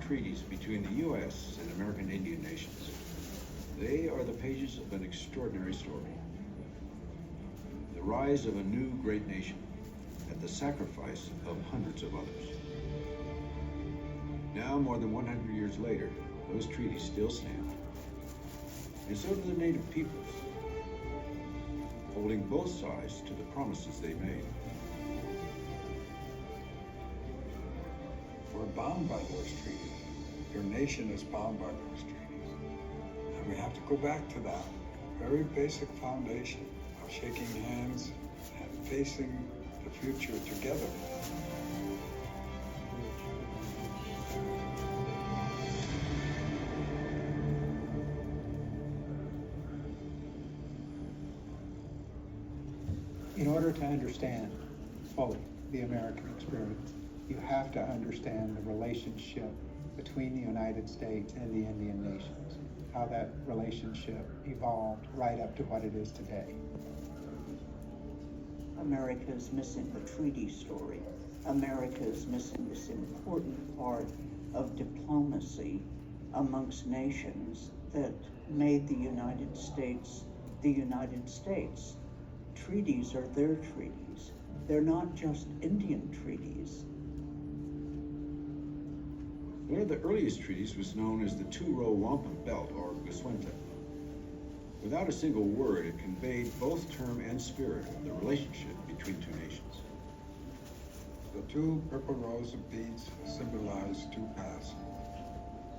treaties between the U.S. and American Indian nations. They are the pages of an extraordinary story. The rise of a new great nation at the sacrifice of hundreds of others. Now, more than 100 years later, those treaties still stand. And so do the native peoples, holding both sides to the promises they made. We're bound by those treaties. Your nation is bound by those treaties. And we have to go back to that very basic foundation of shaking hands and facing the future together. In order to understand fully the American experience, you have to understand the relationship between the United States and the Indian nations, how that relationship evolved right up to what it is today. America is missing the treaty story. America is missing this important part of diplomacy amongst nations that made the United States the United States. Treaties are their treaties. They're not just Indian treaties. One of the earliest treaties was known as the Two-Row Wampum Belt, or Guswenta. Without a single word, it conveyed both term and spirit of the relationship between two nations. The two purple rows of beads symbolize two paths,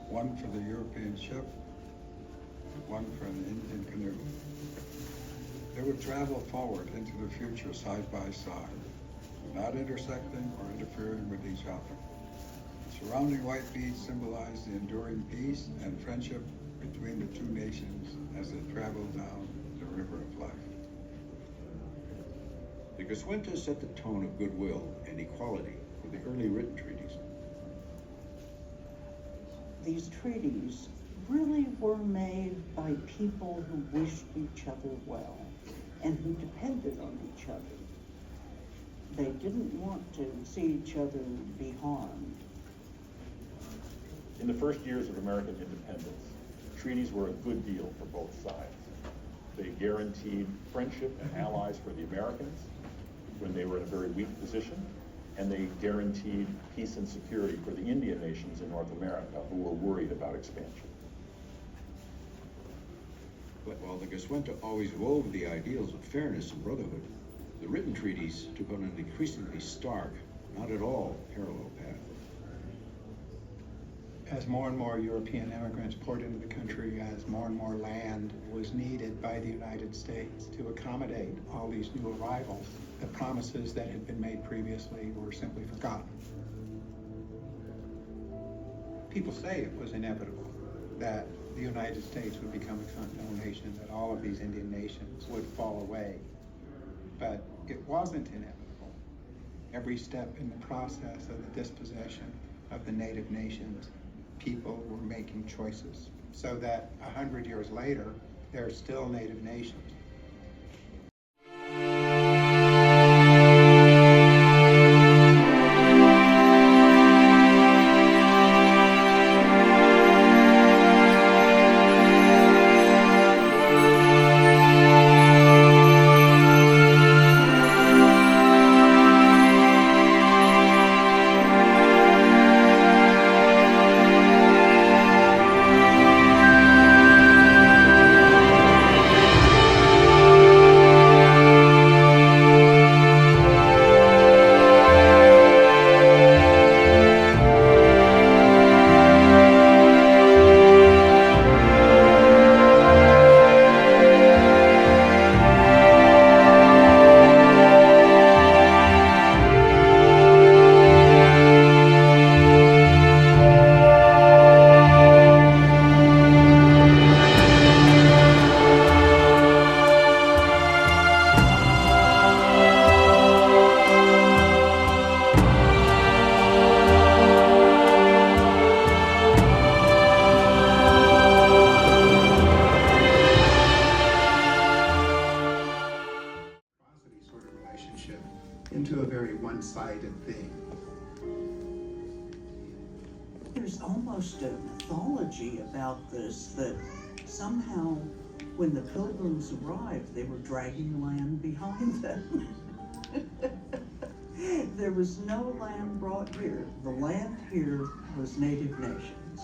one for the European ship, one for an Indian canoe. They would travel forward into the future side by side, not intersecting or interfering with each other. Surrounding white beads symbolize the enduring peace and friendship between the two nations as they travel down the river of life. The Guswenta set the tone of goodwill and equality for the early written treaties. These treaties really were made by people who wished each other well and who depended on each other. They didn't want to see each other be harmed. In the first years of American independence, treaties were a good deal for both sides. They guaranteed friendship and allies for the Americans when they were in a very weak position, and they guaranteed peace and security for the Indian nations in North America who were worried about expansion. But while the Goswenta always wove the ideals of fairness and brotherhood, the written treaties took on an increasingly stark, not at all parallel path. As more and more European immigrants poured into the country, as more and more land was needed by the United States to accommodate all these new arrivals, the promises that had been made previously were simply forgotten. People say it was inevitable that the United States would become a continental nation, that all of these Indian nations would fall away. But it wasn't inevitable. Every step in the process of the dispossession of the native nations, people were making choices, so that 100 years later, there are still native nations. Into a very one-sided thing. There's almost a mythology about this, that somehow when the Pilgrims arrived, they were dragging land behind them. There was no land brought here. The land here was native nations.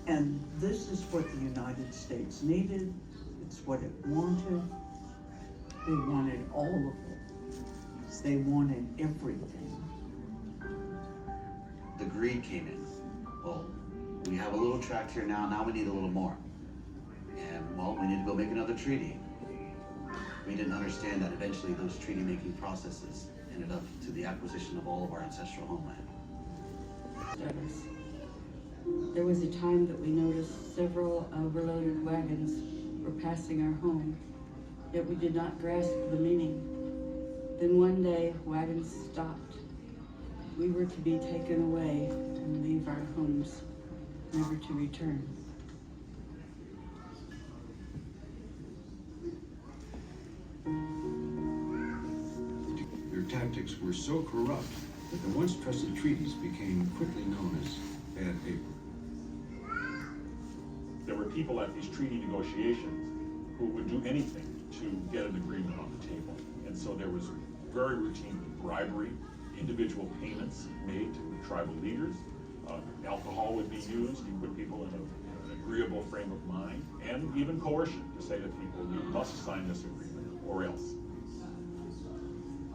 And this is what the United States needed. It's what it wanted. They wanted all of it. They wanted everything. The greed came in. Well, we have a little tract here now we need a little more. And, well, we need to go make another treaty. We didn't understand that eventually those treaty-making processes ended up to the acquisition of all of our ancestral homeland. There was a time that we noticed several overloaded wagons were passing our home, yet we did not grasp the meaning. Then one day, wagons stopped. We were to be taken away and leave our homes, never to return. Their tactics were so corrupt that the once trusted treaties became quickly known as bad paper. There were people at these treaty negotiations who would do anything to get an agreement on the table. And so there was very routine bribery, individual payments made to tribal leaders. Alcohol would be used to put people in an agreeable frame of mind, and even coercion to say to people, you must sign this agreement or else.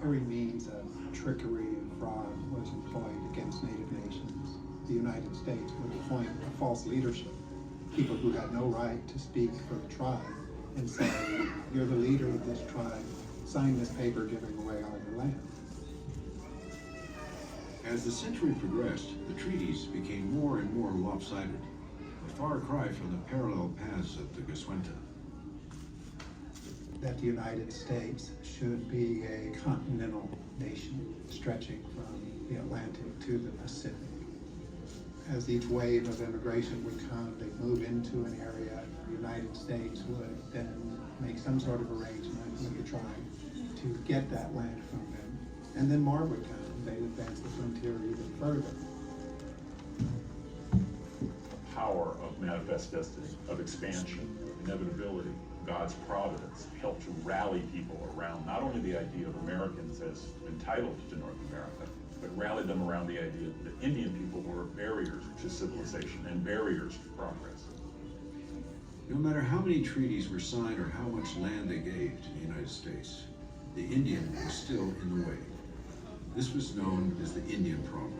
Every means of trickery and fraud was employed against native nations. The United States would appoint a false leadership, people who had no right to speak for the tribe, and say, you're the leader of this tribe, sign this paper giving away all your land. As the century progressed, the treaties became more and more lopsided, a far cry from the parallel paths of the Goswenta. That the United States should be a continental nation stretching from the Atlantic to the Pacific. As each wave of immigration would come, they'd move into an area. The United States would then make some sort of arrangement with the tribe to get that land from them. And then more would come. They'd advance the frontier even further. power of manifest destiny, of expansion, of inevitability, God's providence, helped to rally people around not only the idea of Americans as entitled to North America, but rallied them around the idea that Indian people were barriers to civilization and barriers to progress. No matter how many treaties were signed or how much land they gave to the United States, the Indian was still in the way. This was known as the Indian problem.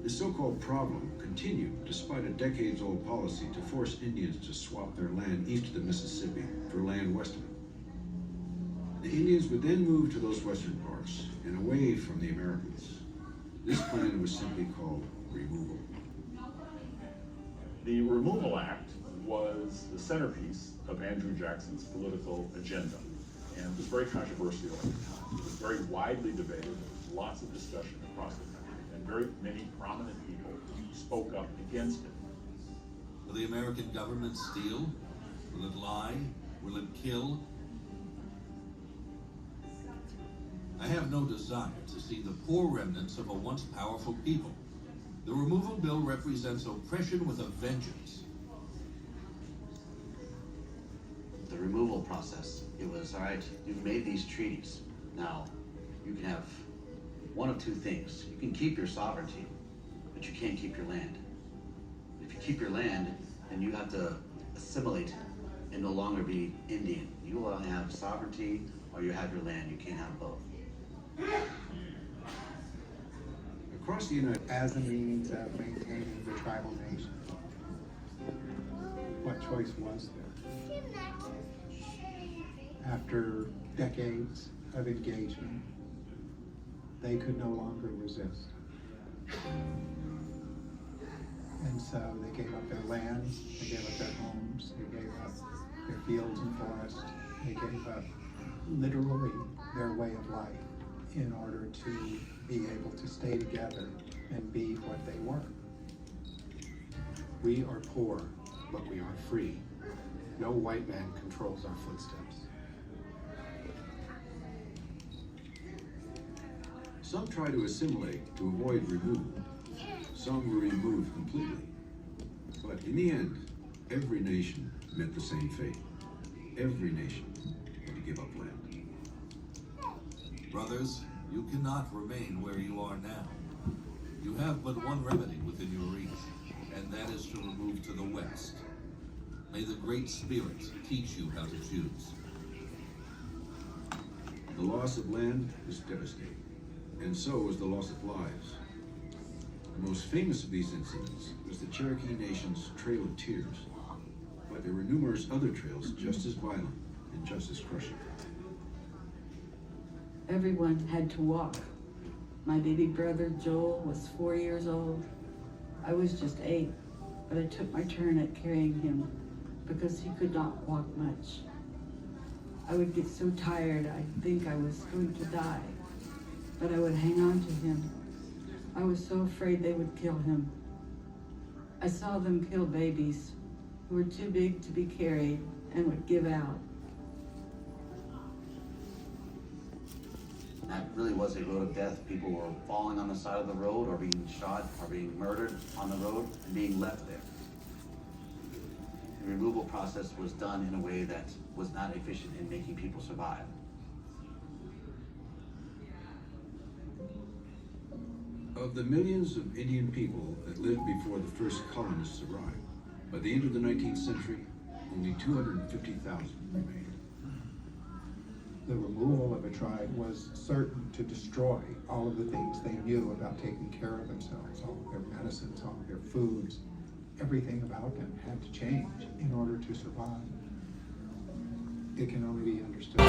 This so-called problem continued despite a decades-old policy to force Indians to swap their land east of the Mississippi for land west of it. The Indians would then move to those western parts and away from the Americans. This plan was simply called removal. The Removal Act was the centerpiece of Andrew Jackson's political agenda, and it was very controversial at the time. It was very widely debated, there was lots of discussion across the country, and very many prominent people spoke up against it. Will the American government steal? Will it lie? Will it kill? I have no desire to see the poor remnants of a once powerful people. The removal bill represents oppression with a vengeance. The removal process, it was, all right, you've made these treaties. Now, you can have one of two things. You can keep your sovereignty, but you can't keep your land. If you keep your land, then you have to assimilate and no longer be Indian. You will have sovereignty or you have your land. You can't have both. Across the United as a means of maintaining the tribal nation. What choice was there? After decades of engagement, they could no longer resist. And so they gave up their land, they gave up their homes, they gave up their fields and forests, they gave up literally their way of life in order to be able to stay together and be what they were. We are poor, but we are free. No white man controls our footsteps. Some try to assimilate to avoid removal. Some were removed completely. But in the end, every nation met the same fate. Every nation had to give up land. Brothers, you cannot remain where you are now. You have but one remedy within your reach, and that is to remove to the west. May the Great Spirit teach you how to choose. The loss of land was devastating, and so was the loss of lives. The most famous of these incidents was the Cherokee Nation's Trail of Tears, but there were numerous other trails just as violent and just as crushing. Everyone had to walk. My baby brother Joel was 4 years old. I was just 8, but I took my turn at carrying him because he could not walk much. I would get so tired I'd think I was going to die, but I would hang on to him. I was so afraid they would kill him. I saw them kill babies who were too big to be carried and would give out. That really was a road of death. People were falling on the side of the road or being shot or being murdered on the road and being left there. The removal process was done in a way that was not efficient in making people survive. Of the millions of Indian people that lived before the first colonists arrived, by the end of the 19th century, only 250,000 remained. The removal of a tribe was certain to destroy all of the things they knew about taking care of themselves, all of their medicines, all of their foods. Everything about them had to change in order to survive. It can only be understood.